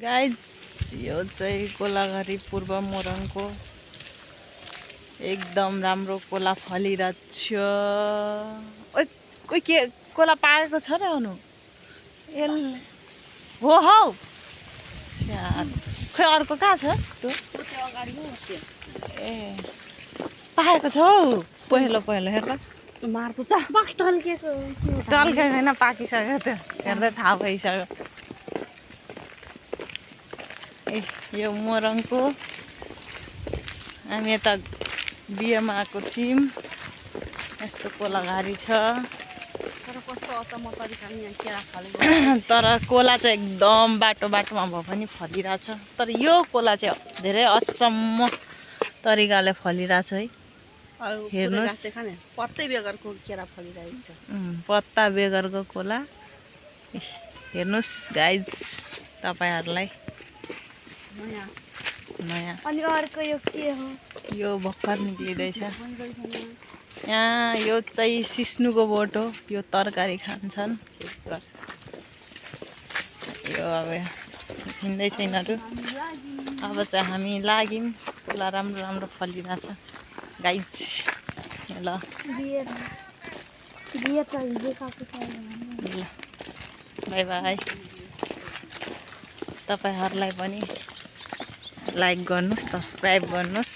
Guys यो चाहिँ कोलाघारी पूर्व मोरङको एकदम राम्रो कोला फलिरहेछ। ओइ कोही के कोला पाएको छ र अनु एल हो हौ खै अर्को कहाँ छ त्यो ए पाएको छ हौ पहिलो पहिलो हेर मार्छु त टल्केको टल्केको होइन पाकिसक्यो त्यो हेर्दै थाहा भइसक्यो। ए यो मोरङको हामी यता बिहेमा आएको थियौँ। यस्तो कोलाघारी छ तर कस्तो अचम्म तरिकाले यहाँ केरा फलेको तर कोला चाहिँ एकदम बाटो बाटोमा भए पनि फलिरहेछ। तर यो कोला चाहिँ धेरै अचम्म तरिकाले फलिरहेछ है। हेर्नुहोस् पत्तै बेगरको केरा फलिरहेको छ। पत्ता बेगरको कोला हेर्नुहोस् गाइज तपाईँहरूलाई नयाँ। अनि अर्को यो के हो? यो भर्खर निक्लिँदैछ यहाँ। यो चाहिँ सिस्नुको बोट हो। यो तरकारी खान्छन्। यो अब हिँड्दैछ यिनीहरू। अब चाहिँ हामी लाग्यौँ। कोला राम्रो राम्रो फलिरहेछ गाइज। ल बाई बाई। तपाईँहरूलाई पनि लाइक गर्नुहोस्, सब्सक्राइब गर्नुहोस्।